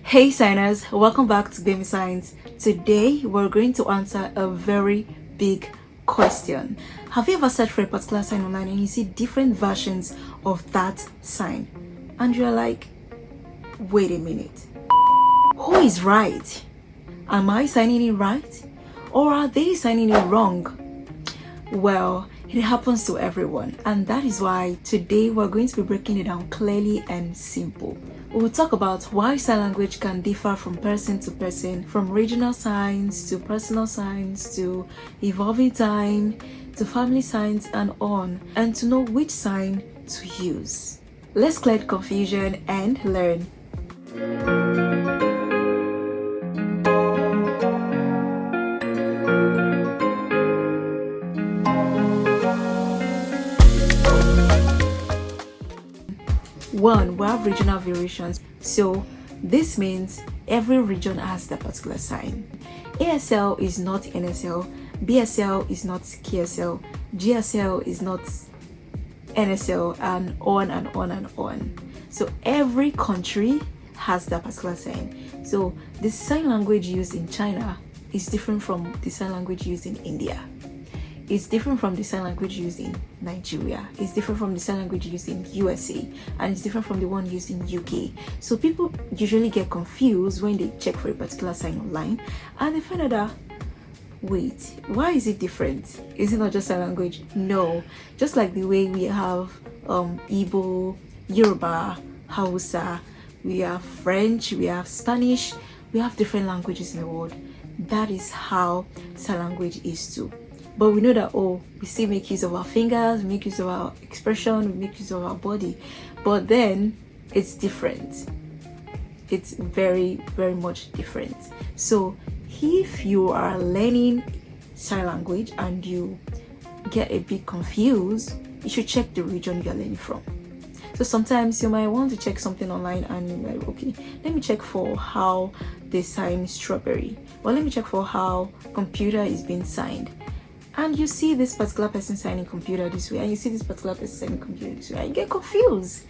Hey signers, welcome back to Baby Science. Today we're going to answer a very big question. Have you ever searched for a particular sign online and you see different versions of that sign and you're like, wait a minute, who is right? Am I signing it right or are they signing it wrong? Well, it happens to everyone, and that is why today we're going to be breaking it down clearly and simple. We'll talk about why sign language can differ from person to person, from regional signs to personal signs to evolving time to family signs and on, and to know which sign to use. Let's clear the confusion and learn. One, we have regional variations. So this means every region has that particular sign. ASL is not NSL, BSL is not KSL, GSL is not NSL, and on and on and on. So every country has that particular sign. So the sign language used in China is different from the sign language used in India. It's different from the sign language used in Nigeria. It's different from the sign language used in USA, and it's different from the one used in UK. So people usually get confused when they check for a particular sign online and they find out that, wait, why is it different? Is it not just sign language? No, just like the way we have Igbo, Yoruba, Hausa, we have French, we have Spanish, we have different languages in the world. That is how sign language is too. But we know that, we still make use of our fingers, we make use of our expression, we make use of our body. But then it's different. It's very, very much different. So if you are learning sign language and you get a bit confused, you should check the region you're learning from. So sometimes you might want to check something online and you're like, okay, let me check for how they sign strawberry. Well, let me check for how computer is being signed. And you see this particular person signing computer this way, and you see this particular person signing computer this way, and you get confused.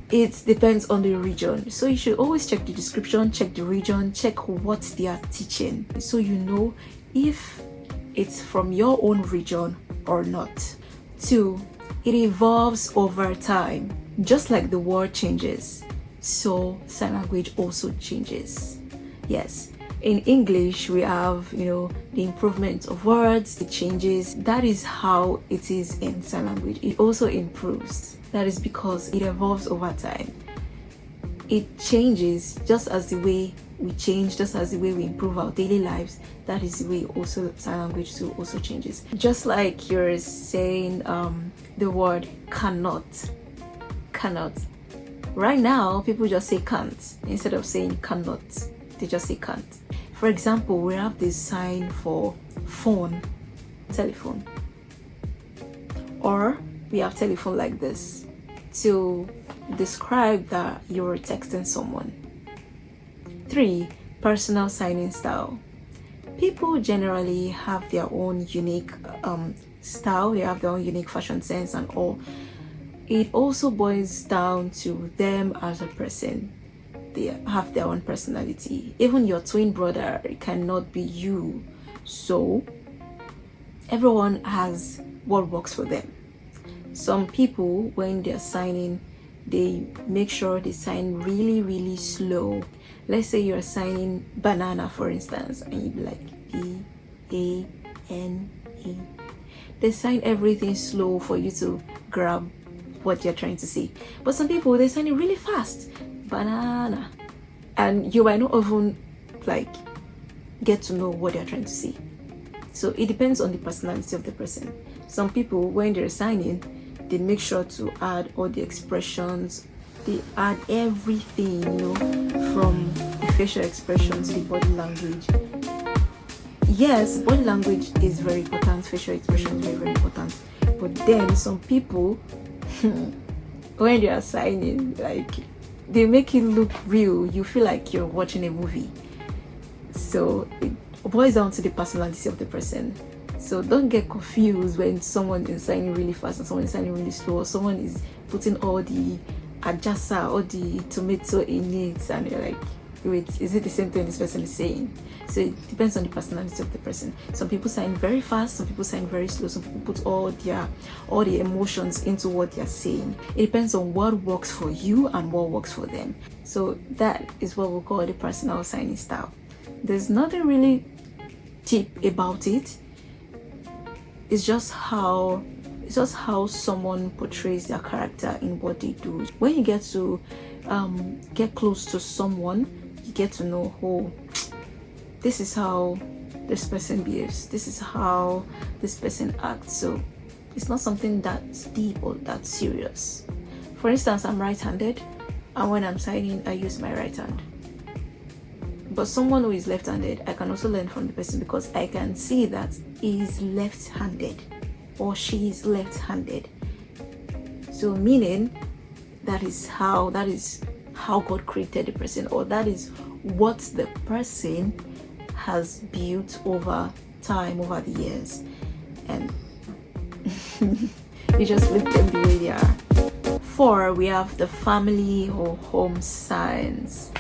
It depends on the region. So you should always check the description, check the region, check what they are teaching, so you know if it's from your own region or not. 2, it evolves over time. Just like the world changes, so sign language also changes. Yes. In English, we have, the improvement of words, the changes. That is how it is in sign language. It also improves. That is because it evolves over time. It changes just as the way we change, just as the way we improve our daily lives. That is the way also sign language too also changes. Just like you're saying the word cannot. Right now, people just say can't instead of saying cannot. They just say can't. For example, we have this sign for phone, telephone, or we have telephone like this to describe that you're texting someone. 3, personal signing style. People generally have their own unique style. They have their own unique fashion sense and all. It also boils down to them as a person. They have their own personality. Even your twin brother cannot be you. So everyone has what works for them. Some people, when they're signing, they make sure they sign really, really slow. Let's say you're signing banana, for instance, and you'd be like B-A-N-E. They sign everything slow for you to grab what you're trying to say. But some people, they sign it really fast. Banana, and you might not even get to know what they're trying to say. So it depends on the personality of the person. Some people, when they're signing, they make sure to add all the expressions. They add everything, from the facial expression to the body language. Yes, body language is very important, facial expression is very, very important. But then some people, when they are signing, they make it look real. You feel like you're watching a movie. So it boils down to the personality of the person. So don't get confused when someone is signing really fast and someone is signing really slow, or someone is putting all the ajasa, all the tomato in it, and you're like, wait, is it the same thing this person is saying? So it depends on the personality of the person. Some people sign very fast, some people sign very slow, some people put all the emotions into what they're saying. It depends on what works for you and what works for them. So that is what we call the personal signing style. There's nothing really deep about it. It's just how someone portrays their character in what they do. When you get to get close to someone, you get to know, oh, this is how this person behaves, this is how this person acts. So it's not something that's deep or that serious. For instance, I'm right-handed, and when I'm signing, I use my right hand. But someone who is left-handed, I can also learn from the person, because I can see that he is left-handed or she is left-handed. So meaning that is how God created the person, or that is what the person has built over time, over the years, and you just leave them the way they are. 4, we have the family or home signs.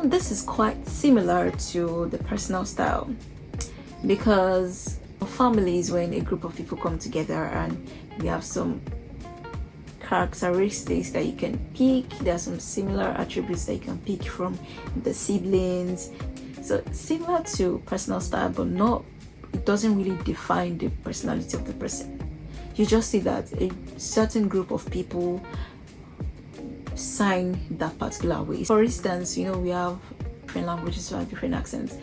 This is quite similar to the personal style, because family is when a group of people come together and we have some characteristics that you can pick. There are some similar attributes that you can pick from the siblings. So similar to personal style, but it doesn't really define the personality of the person. You just see that a certain group of people sign that particular way. For instance, we have different languages, we have different accents.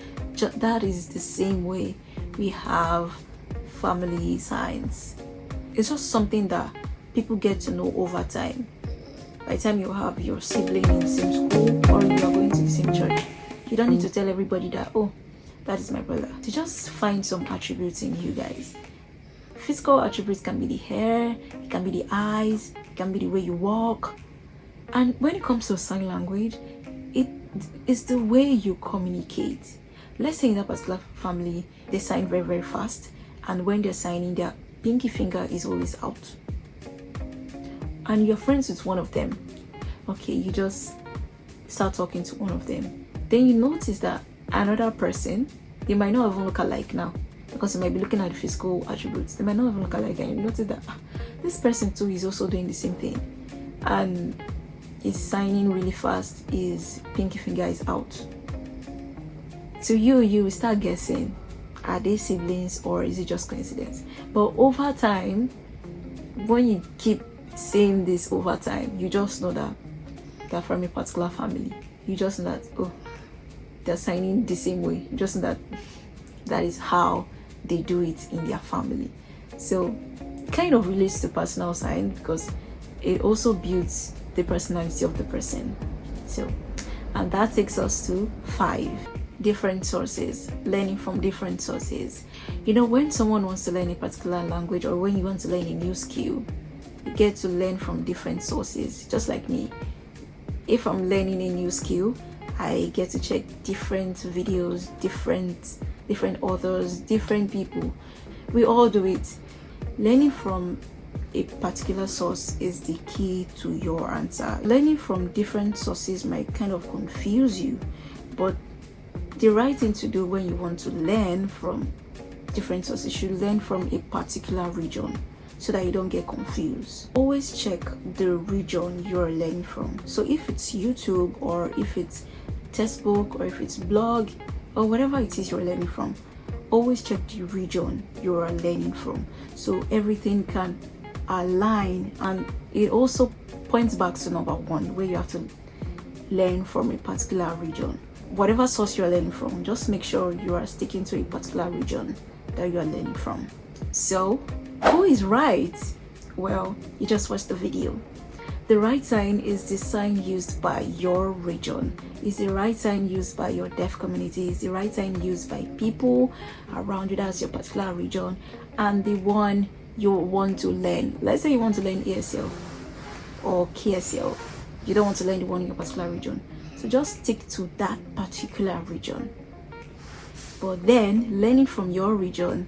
That is the same way we have family signs. It's just something that people get to know over time. By the time you have your sibling in the same school, or you are going to the same church, you don't need to tell everybody that, oh, that is my brother. To just find some attributes in you guys. Physical attributes can be the hair, it can be the eyes, it can be the way you walk. And when it comes to sign language, it is the way you communicate. Let's say in that particular family, they sign very, very fast, and when they're signing, their pinky finger is always out. And you're friends with one of them. Okay, you just start talking to one of them. Then you notice that another person, they might not even look alike now, because you might be looking at the physical attributes. They might not even look alike, and you notice that this person too is also doing the same thing. And is signing really fast, his pinky finger is out. So you start guessing, are they siblings or is it just coincidence? But over time, when you keep saying this over time, you just know that they're from a particular family. You just know that, oh, they're signing the same way. You just know that is how they do it in their family. So it kind of relates to personal sign, because it also builds the personality of the person. So, and that takes us to 5, different sources, learning from different sources. When someone wants to learn a particular language, or when you want to learn a new skill, you get to learn from different sources. Just like me, if I'm learning a new skill, I get to check different videos, different authors, different people. We all do it. Learning from a particular source is the key to your answer. Learning from different sources might kind of confuse you, but the right thing to do when you want to learn from different sources, you should learn from a particular region so that you don't get confused. Always check the region you're learning from. So if it's YouTube, or if it's textbook, or if it's blog, or whatever it is you're learning from, always check the region you are learning from, so everything can align. And it also points back to number 1, where you have to learn from a particular region. Whatever source you're learning from, just make sure you are sticking to a particular region that you are learning from. So who is right? Well, you just watched the video. The right sign is the sign used by your region. It's the right sign used by your deaf community. It's the right sign used by people around you. That's your particular region, and the one you want to learn. Let's say you want to learn ESL or KSL. You don't want to learn the one in your particular region. So just stick to that particular region. But then learning from your region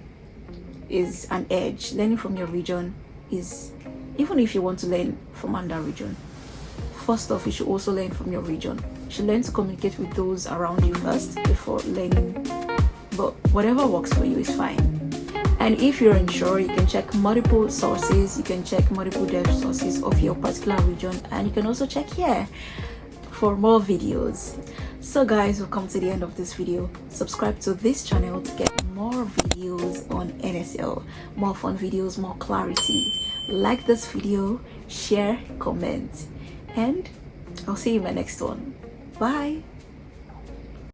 is an edge. Learning from your region is, even if you want to learn from another region, first off, you should also learn from your region. You should learn to communicate with those around you first before learning, but whatever works for you is fine. And if you're unsure, you can check multiple sources, you can check multiple dev sources of your particular region, and you can also check here for more videos. So guys, we've come to the end of this video. Subscribe to this channel to get more videos on NSL, more fun videos, more clarity. Like this video, share, comment, and I'll see you in my next one. Bye.